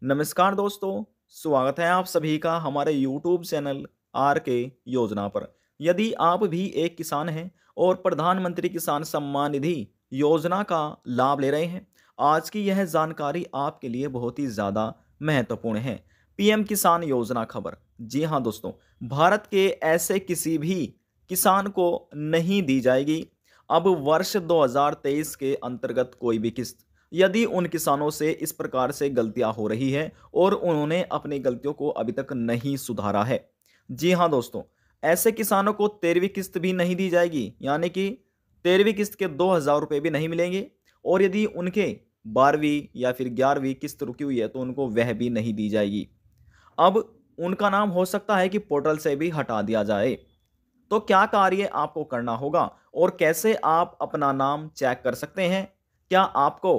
नमस्कार दोस्तों, स्वागत है आप सभी का हमारे YouTube चैनल आर के योजना पर। यदि आप भी एक किसान हैं और प्रधानमंत्री किसान सम्मान निधि योजना का लाभ ले रहे हैं, आज की यह जानकारी आपके लिए बहुत ही ज़्यादा महत्वपूर्ण है। पीएम किसान योजना खबर। जी हाँ दोस्तों, भारत के ऐसे किसी भी किसान को नहीं दी जाएगी अब वर्ष 2023 के अंतर्गत कोई भी किस्त, यदि उन किसानों से इस प्रकार से गलतियां हो रही है और उन्होंने अपनी गलतियों को अभी तक नहीं सुधारा है। जी हां दोस्तों, ऐसे किसानों को 13वीं किस्त भी नहीं दी जाएगी, यानी कि 13वीं किस्त के 2000 रुपये भी नहीं मिलेंगे। और यदि उनके 12वीं या फिर 11वीं किस्त रुकी हुई है तो उनको वह भी नहीं दी जाएगी। अब उनका नाम हो सकता है कि पोर्टल से भी हटा दिया जाए। तो क्या कार्य आपको करना होगा और कैसे आप अपना नाम चेक कर सकते हैं? क्या आपको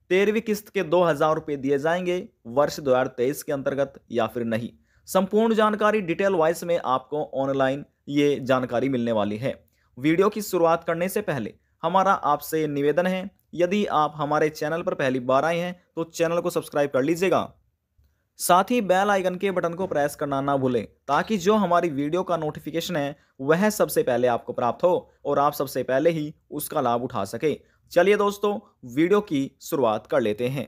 13वीं किस्त के 2000 रुपये दिए जाएंगे वर्ष 2023 के अंतर्गत या फिर नहीं? संपूर्ण जानकारी डिटेल वाइज में आपको ऑनलाइन ये जानकारी मिलने वाली है। वीडियो की शुरुआत करने से पहले हमारा आपसे निवेदन है, यदि आप हमारे चैनल पर पहली बार आए हैं तो चैनल को सब्सक्राइब कर लीजिएगा। साथ ही बेल आइकन के बटन को प्रेस करना ना भूलें, ताकि जो हमारी वीडियो का नोटिफिकेशन है वह सबसे पहले आपको प्राप्त हो और आप सबसे पहले ही उसका लाभ उठा सके। चलिए दोस्तों, वीडियो की शुरुआत कर लेते हैं।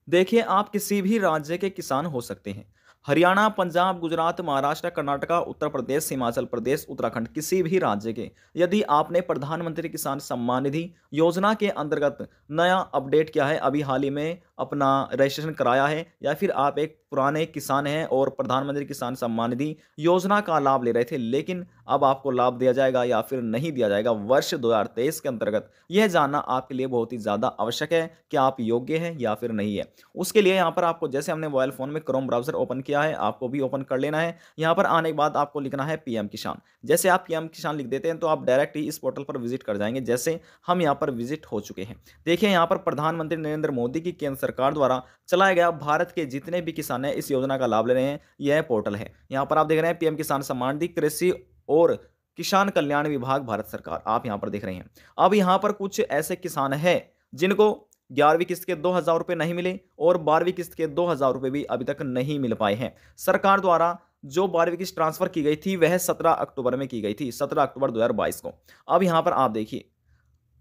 देखिए, आप किसी भी राज्य के किसान हो सकते हैं। हरियाणा, पंजाब, गुजरात, महाराष्ट्र, कर्नाटका, उत्तर प्रदेश, हिमाचल प्रदेश, उत्तराखंड, किसी भी राज्य के। यदि आपने प्रधानमंत्री किसान सम्मान निधि योजना के अंतर्गत नया अपडेट किया है, अभी हाल ही में अपना रजिस्ट्रेशन कराया है, या फिर आप एक पुराने किसान हैं और प्रधानमंत्री किसान सम्मान निधि योजना का लाभ ले रहे थे, लेकिन अब आपको लाभ दिया जाएगा या फिर नहीं दिया जाएगा वर्ष 2023 के अंतर्गत, यह जानना आपके लिए बहुत ही ज़्यादा आवश्यक है कि आप योग्य हैं या फिर नहीं है। उसके लिए यहाँ पर आपको, जैसे हमने मोबाइल फ़ोन में क्रोम ब्राउज़र ओपन किया है, आपको भी ओपन कर लेना है। यहाँ पर आने के बाद आपको लिखना है पीएम किसान। जैसे आप पीएम किसान लिख देते हैं तो आप डायरेक्ट ही इस पोर्टल पर विजिट कर जाएंगे, जैसे हम यहाँ पर विजिट हो चुके हैं। देखिए, यहाँ पर प्रधानमंत्री नरेंद्र मोदी की केंद्र सरकार द्वारा चलाया गया भारत के जितने भी किसान हैं इस योजना का लाभ ले रहे हैं, यह पोर्टल है। यहाँ पर आप देख रहे हैं पीएम किसान सम्मान निधि, कृषि और किसान कल्याण विभाग, भारत सरकार, आप यहाँ पर देख रहे हैं। अब यहाँ पर कुछ ऐसे किसान हैं जिनको 11वीं किस्त के 2000 रुपये नहीं मिले और 12वीं किस्त के 2000 रुपये भी अभी तक नहीं मिल पाए हैं। सरकार द्वारा जो 12वीं किस्त ट्रांसफर की गई थी वह 17 अक्टूबर में की गई थी, 17 अक्टूबर 2022 को। अब यहाँ पर आप देखिए,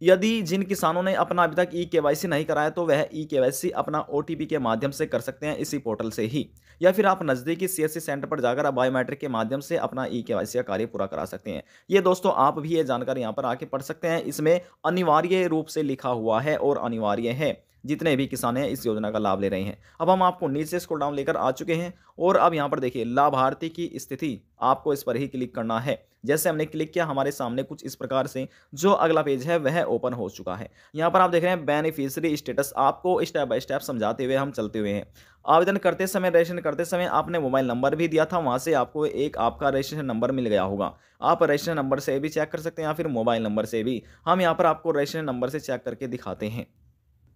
यदि जिन किसानों ने अपना अभी तक ई-केवाईसी नहीं कराया तो वह ई-केवाईसी अपना ओटीपी के माध्यम से कर सकते हैं इसी पोर्टल से ही, या फिर आप नज़दीकी सीएससी सेंटर पर जाकर आप बायोमेट्रिक के माध्यम से अपना ई-केवाईसी का कार्य पूरा करा सकते हैं। ये दोस्तों, आप भी ये जानकारी यहाँ पर आके पढ़ सकते हैं। इसमें अनिवार्य रूप से लिखा हुआ है और अनिवार्य है, जितने भी किसान हैं इस योजना का लाभ ले रहे हैं। अब हम आपको नीचे स्क्रॉल डाउन लेकर आ चुके हैं और अब यहाँ पर देखिए लाभार्थी की स्थिति, आपको इस पर ही क्लिक करना है। जैसे हमने क्लिक किया, हमारे सामने कुछ इस प्रकार से जो अगला पेज है वह ओपन हो चुका है। यहाँ पर आप देख रहे हैं बेनिफिशियरी स्टेटस, आपको स्टेप बाय स्टेप समझाते हुए हम चलते हुए हैं। आवेदन करते समय, रजिस्ट्रेशन करते समय आपने मोबाइल नंबर भी दिया था, वहाँ से आपको एक आपका रजिस्ट्रेशन नंबर मिल गया होगा। आप रजिस्ट्रेशन नंबर से भी चेक कर सकते हैं या फिर मोबाइल नंबर से भी। हम यहाँ पर आपको रजिस्ट्रेशन नंबर से चेक करके दिखाते हैं।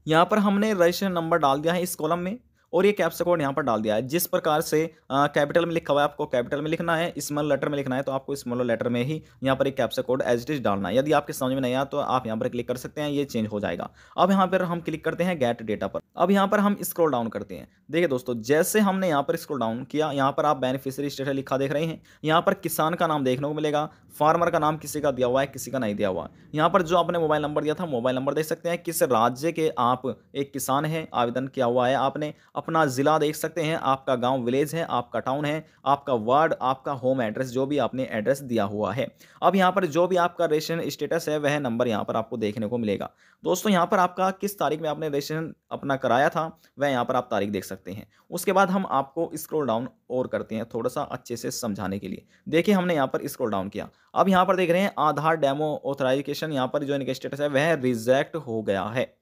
यहाँ पर हमने रजिस्ट्रेशन नंबर डाल दिया है इस कॉलम में और ये कैप्चा कोड यहाँ पर डाल दिया है। जिस प्रकार से कैपिटल में लिखा हुआ है आपको कैपिटल में लिखना है, स्मॉल लेटर में लिखना है तो आपको स्मॉल लेटर में ही यहाँ पर एक captcha code as it is डालना है। यदि आपके समझ में नहीं आया तो आप यहाँ पर क्लिक कर सकते हैं, ये चेंज हो जाएगा। अब यहाँ पर हम क्लिक करते हैं गेट डेटा पर। अब यहाँ पर हम स्क्रॉल डाउन करते हैं। देखिए दोस्तों, जैसे हमने यहाँ पर स्क्रॉल डाउन किया, यहाँ पर आप बेनिफिशियरी स्टेटस लिखा देख रहे हैं। यहाँ पर किसान का नाम देखने को मिलेगा, फार्मर का नाम किसी का दिया हुआ है, किसी का नहीं दिया हुआ। यहाँ पर जो आपने मोबाइल नंबर दिया था, मोबाइल नंबर देख सकते हैं, किस राज्य के आप एक किसान हैं, आवेदन किया हुआ है आपने, अपना जिला देख सकते हैं, आपका गांव विलेज है, आपका टाउन है, आपका वार्ड, आपका होम एड्रेस, जो भी आपने एड्रेस दिया हुआ है। अब यहाँ पर जो भी आपका रजिस्ट्रेशन स्टेटस है वह नंबर यहाँ पर आपको देखने को मिलेगा। दोस्तों, यहाँ पर आपका किस तारीख में आपने रजिस्ट्रेशन अपना कराया था वह यहाँ पर आप तारीख देख सकते हैं। उसके बाद हम आपको स्क्रॉल डाउन और करते हैं थोड़ा सा अच्छे से समझाने के लिए। देखिए, हमने यहाँ पर स्क्रॉल डाउन किया। अब यहाँ पर देख रहे हैं आधार डेमो ऑथराइजेशन, यहाँ पर जो इनका स्टेटस है वह रिजेक्ट हो गया है।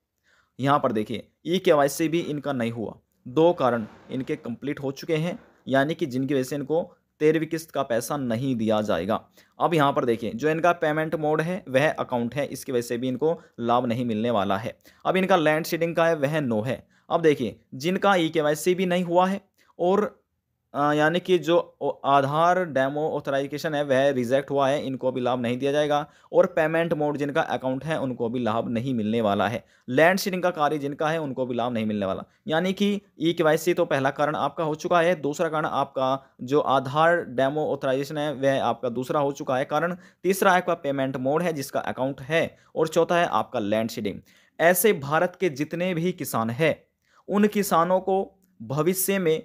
यहाँ पर देखिए ई-केवाईसी भी इनका नहीं हुआ। 2 कारण इनके कंप्लीट हो चुके हैं, यानी कि जिनकी वजह से इनको 13वीं किस्त का पैसा नहीं दिया जाएगा। अब यहाँ पर देखिए जो इनका पेमेंट मोड है वह अकाउंट है, इसकी वजह से भी इनको लाभ नहीं मिलने वाला है। अब इनका लैंड सीडिंग का है वह नो है। अब देखिए जिनका ई-केवाईसी भी नहीं हुआ है और यानी कि जो आधार डेमो ऑथराइजेशन है वह रिजेक्ट हुआ है, इनको भी लाभ नहीं दिया जाएगा। और पेमेंट मोड जिनका अकाउंट है उनको भी लाभ नहीं मिलने वाला है। लैंड सीडिंग का कार्य जिनका है उनको भी लाभ नहीं मिलने वाला। यानी कि ई केवाईसी तो पहला कारण आपका हो चुका है, दूसरा कारण आपका जो आधार डेमो ऑथराइजेशन है वह आपका दूसरा हो चुका है कारण, तीसरा आपका पेमेंट मोड है जिसका अकाउंट है, और चौथा है आपका लैंड सीडिंग। ऐसे भारत के जितने भी किसान हैं उन किसानों को भविष्य में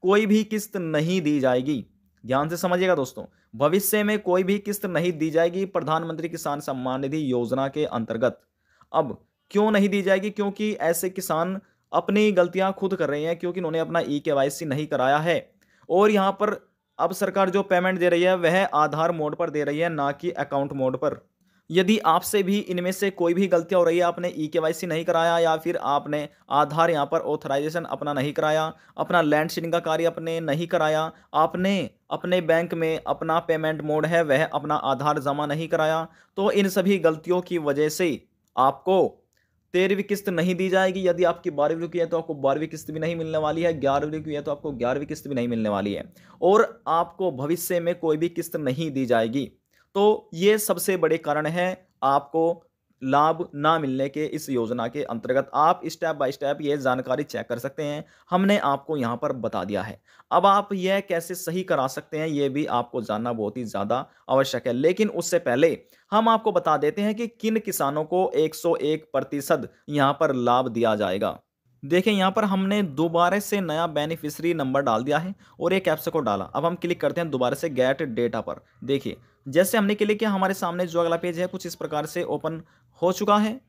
कोई भी किस्त नहीं दी जाएगी। ध्यान से समझिएगा दोस्तों, भविष्य में कोई भी किस्त नहीं दी जाएगी प्रधानमंत्री किसान सम्मान निधि योजना के अंतर्गत। अब क्यों नहीं दी जाएगी? क्योंकि ऐसे किसान अपनी गलतियां खुद कर रहे हैं, क्योंकि उन्होंने अपना ई केवाईसी नहीं कराया है। और यहां पर अब सरकार जो पेमेंट दे रही है वह आधार मोड पर दे रही है, ना कि अकाउंट मोड पर। यदि आपसे भी इनमें से कोई भी गलतियां हो रही है, आपने ई केवाईसी नहीं कराया या फिर आपने आधार यहां पर ऑथराइजेशन अपना नहीं कराया, अपना लैंड सीडिंग का कार्य अपने नहीं कराया, आपने अपने बैंक में अपना पेमेंट मोड है वह अपना आधार जमा नहीं कराया, तो इन सभी गलतियों की वजह से आपको 13वीं किस्त नहीं दी जाएगी। यदि आपकी 12वीं की है तो आपको 12वीं किस्त भी नहीं मिलने वाली है, 11वीं की है तो आपको 11वीं किस्त भी नहीं मिलने वाली है, और आपको भविष्य में कोई भी किस्त नहीं दी जाएगी। तो ये सबसे बड़े कारण हैं आपको लाभ ना मिलने के। इस योजना के अंतर्गत आप स्टेप बाय स्टेप ये जानकारी चेक कर सकते हैं, हमने आपको यहां पर बता दिया है। अब आप यह कैसे सही करा सकते हैं ये भी आपको जानना बहुत ही ज्यादा आवश्यक है, लेकिन उससे पहले हम आपको बता देते हैं कि किन किसानों को 101% यहां पर लाभ दिया जाएगा। देखिए यहाँ पर हमने दोबारा से नया बेनिफिशियरी नंबर डाल दिया है और एक ऐप्स को डाला। अब हम क्लिक करते हैं दोबारा से गेट डेटा पर। देखिए जैसे हमने क्लिक किया हमारे सामने जो अगला पेज है कुछ इस प्रकार से ओपन हो चुका है।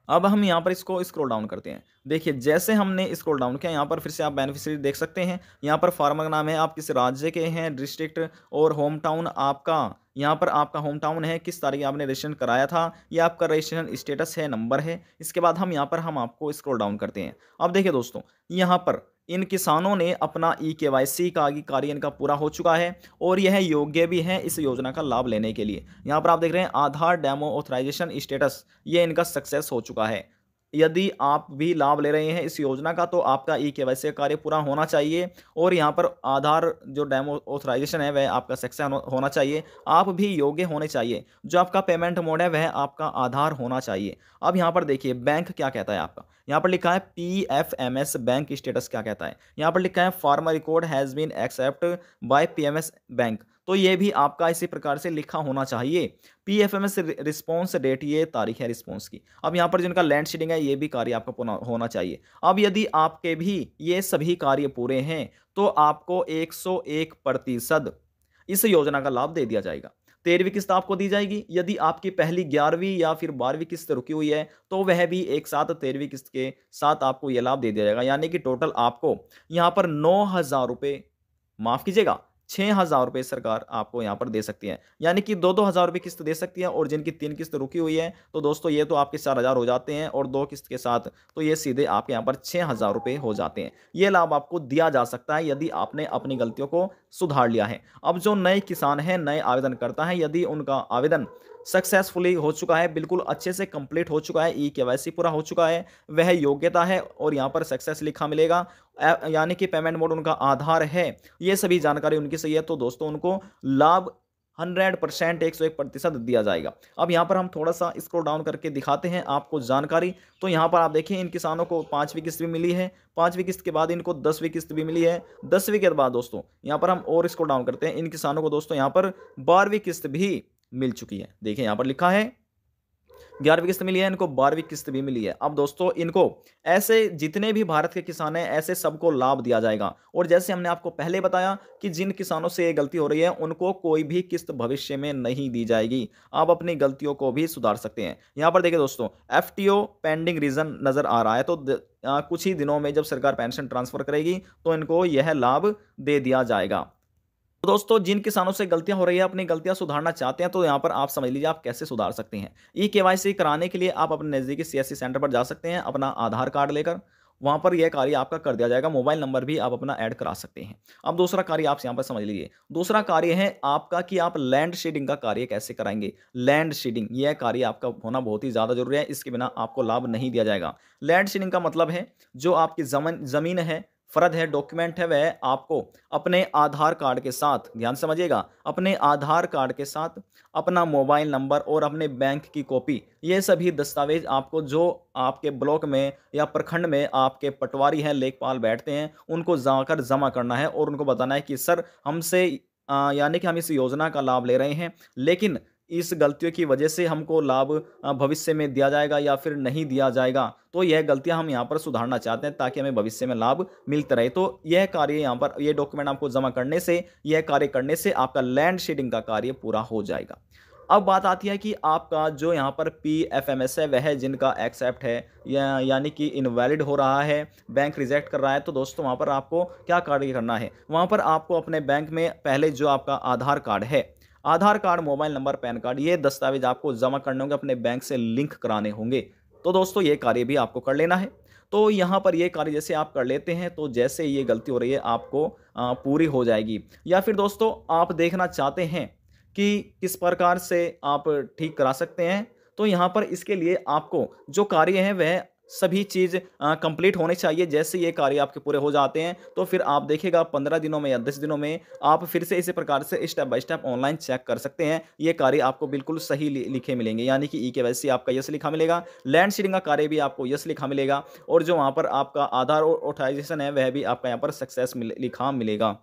अब हम यहाँ पर इसको स्क्रॉल डाउन करते हैं। देखिए जैसे हमने स्क्रॉल डाउन किया यहाँ पर फिर से आप बेनिफिशियरी देख सकते हैं। यहाँ पर फार्मर का नाम है, आप किस राज्य के हैं, डिस्ट्रिक्ट और होम टाउन आपका, यहाँ पर आपका होम टाउन है, किस तारीख आपने रजिस्ट्रेशन कराया था, ये आपका रजिस्ट्रेशन स्टेटस है, नंबर है। इसके बाद हम यहाँ पर हम आपको स्क्रॉल डाउन करते हैं। अब देखिए दोस्तों यहाँ पर इन किसानों ने अपना ई केवाईसी का कार्य इनका पूरा हो चुका है और यह योग्य भी है इस योजना का लाभ लेने के लिए। यहाँ पर आप देख रहे हैं आधार डेमो ऑथराइजेशन स्टेटस, ये इनका सक्सेस हो चुका है। यदि आप भी लाभ ले रहे हैं इस योजना का तो आपका ई केवाईसी का कार्य पूरा होना चाहिए और यहाँ पर आधार जो डेमो ऑथराइजेशन है वह आपका सक्सेस होना चाहिए। आप भी योग्य होने चाहिए, जो आपका पेमेंट मोड है वह आपका आधार होना चाहिए। अब यहाँ पर देखिए बैंक क्या कहता है आपका, यहाँ पर लिखा है PFMS बैंक स्टेटस क्या कहता है, यहाँ पर लिखा है farmer record has been accept by PMS bank, तो ये भी आपका इसी प्रकार से लिखा होना चाहिए। PFMS रिस्पॉन्स डेट, ये तारीख है रिस्पॉन्स की। अब यहाँ पर जिनका लैंड सीडिंग है ये भी कार्य आपका पूरा होना चाहिए। अब यदि आपके भी ये सभी कार्य पूरे हैं तो आपको 101% इस योजना का लाभ दे दिया जाएगा। 13वीं किस्त आपको दी जाएगी। यदि आपकी पहली 11वीं या फिर 12वीं किस्त रुकी हुई है तो वह भी एक साथ 13वीं किस्त के साथ आपको यह लाभ दे दिया जाएगा। यानी कि टोटल आपको यहाँ पर 9,000 रुपये, माफ कीजिएगा 6,000 रुपये सरकार आपको यहाँ पर दे सकती है। यानी कि 2-2 हज़ार रुपये किस्त दे सकती है, और जिनकी 3 किस्त रुकी हुई है तो दोस्तों ये तो आपके 4,000 हो जाते हैं, और 2 किस्त के साथ तो ये सीधे आपके यहाँ पर 6,000 रुपये हो जाते हैं। ये लाभ आपको दिया जा सकता है यदि आपने अपनी गलतियों को सुधार लिया है। अब जो नए किसान हैं, नए आवेदन करता है, यदि उनका आवेदन सक्सेसफुली हो चुका है, बिल्कुल अच्छे से कंप्लीट हो चुका है, ई केवाईसी पूरा हो चुका है, वह योग्यता है और यहाँ पर सक्सेस लिखा मिलेगा, यानी कि पेमेंट मोड उनका आधार है, ये सभी जानकारी उनकी सही है, तो दोस्तों उनको लाभ 100% 101% दिया जाएगा। अब यहाँ पर हम थोड़ा सा स्क्रॉल डाउन करके दिखाते हैं आपको जानकारी। तो यहाँ पर आप देखिए इन किसानों को 5वीं किस्त भी मिली है, 5वीं किस्त के बाद इनको 10वीं किस्त भी मिली है, 10वीं के बाद दोस्तों यहाँ पर हम और स्क्रॉल डाउन करते हैं, इन किसानों को दोस्तों यहाँ पर 12वीं किस्त भी मिल चुकी है। देखिए यहाँ पर लिखा है 11वीं किस्त मिली है, इनको 12वीं किस्त भी मिली है। अब दोस्तों इनको ऐसे जितने भी भारत के किसान हैं ऐसे सबको लाभ दिया जाएगा। और जैसे हमने आपको पहले बताया कि जिन किसानों से ये गलती हो रही है उनको कोई भी किस्त भविष्य में नहीं दी जाएगी। आप अपनी गलतियों को भी सुधार सकते हैं। यहाँ पर देखिए दोस्तों FTO पेंडिंग रीजन नजर आ रहा है, तो कुछ ही दिनों में जब सरकार पेंशन ट्रांसफर करेगी तो इनको यह लाभ दे दिया जाएगा। तो दोस्तों जिन किसानों से गलतियां हो रही है, अपनी गलतियां सुधारना चाहते हैं, तो यहां पर आप समझ लीजिए आप कैसे सुधार सकते हैं। ई केवाईसी कराने के लिए आप अपने नजदीकी CSC सेंटर पर जा सकते हैं, अपना आधार कार्ड लेकर वहां पर यह कार्य आपका कर दिया जाएगा। मोबाइल नंबर भी आप अपना ऐड करा सकते हैं। अब दूसरा कार्य आप यहां पर समझ लीजिए, दूसरा कार्य है आपका कि आप लैंड सीडिंग का कार्य कैसे कराएंगे। लैंड सीडिंग यह कार्य आपका होना बहुत ही ज्यादा जरूरी है, इसके बिना आपको लाभ नहीं दिया जाएगा। लैंड सीडिंग का मतलब है जो आपकी जमीन है फर्द है, डॉक्यूमेंट है, वह आपको अपने आधार कार्ड के साथ, ध्यान से समझिएगा, अपने आधार कार्ड के साथ अपना मोबाइल नंबर और अपने बैंक की कॉपी, ये सभी दस्तावेज आपको जो आपके ब्लॉक में या प्रखंड में आपके पटवारी हैं, लेखपाल बैठते हैं, उनको जाकर जमा करना है और उनको बताना है कि सर हमसे यानी कि हम इस योजना का लाभ ले रहे हैं, लेकिन इस गलतियों की वजह से हमको लाभ भविष्य में दिया जाएगा या फिर नहीं दिया जाएगा। तो यह गलतियाँ हम यहाँ पर सुधारना चाहते हैं ताकि हमें भविष्य में लाभ मिलता रहे। तो यह कार्य यहाँ पर, ये डॉक्यूमेंट आपको जमा करने से, यह कार्य करने से आपका लैंड शेडिंग का कार्य पूरा हो जाएगा। अब बात आती है कि आपका जो यहाँ पर पीएफएमएस है, वह जिनका एक्सेप्ट है या यानी कि इनवैलिड हो रहा है, बैंक रिजेक्ट कर रहा है, तो दोस्तों वहाँ पर आपको क्या कार्य करना है? वहाँ पर आपको अपने बैंक में पहले जो आपका आधार कार्ड है, Aadhaar card, mobile number, PAN card, ये दस्तावेज आपको जमा करने होंगे, अपने बैंक से लिंक कराने होंगे। तो दोस्तों ये कार्य भी आपको कर लेना है। तो यहाँ पर ये कार्य जैसे आप कर लेते हैं, तो जैसे ये गलती हो रही है आपको पूरी हो जाएगी। या फिर दोस्तों आप देखना चाहते हैं कि किस प्रकार से आप ठीक करा सकते हैं, तो यहाँ पर इसके लिए आपको जो कार्य है वह सभी चीज़ कंप्लीट होने चाहिए। जैसे ये कार्य आपके पूरे हो जाते हैं, तो फिर आप देखिएगा 15 दिनों में या 10 दिनों में आप फिर से इसी प्रकार से step by step online check कर सकते हैं। ये कार्य आपको बिल्कुल सही लिखे मिलेंगे, यानी कि ई-केवाईसी आपका यस लिखा मिलेगा, लैंड सीडिंग का कार्य भी आपको यस लिखा मिलेगा और जो वहाँ पर आपका आधार ऑथराइजेशन है वह भी आपका यहाँ पर सक्सेस लिखा मिलेगा।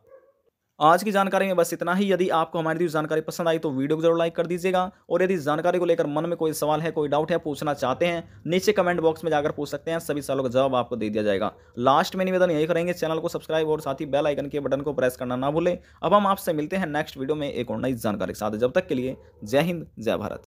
आज की जानकारी में बस इतना ही। यदि आपको हमारी दी जानकारी पसंद आई तो वीडियो को जरूर लाइक कर दीजिएगा और यदि जानकारी को लेकर मन में कोई सवाल है, कोई डाउट है, पूछना चाहते हैं, नीचे कमेंट बॉक्स में जाकर पूछ सकते हैं। सभी सवालों का जवाब आपको दे दिया जाएगा। लास्ट में निवेदन यही करेंगे, चैनल को सब्सक्राइब और साथ ही बेल आइकन के बटन को प्रेस करना ना भूलें। अब हम आपसे मिलते हैं नेक्स्ट वीडियो में एक और नई जानकारी के साथ। जब तक के लिए जय हिंद, जय भारत।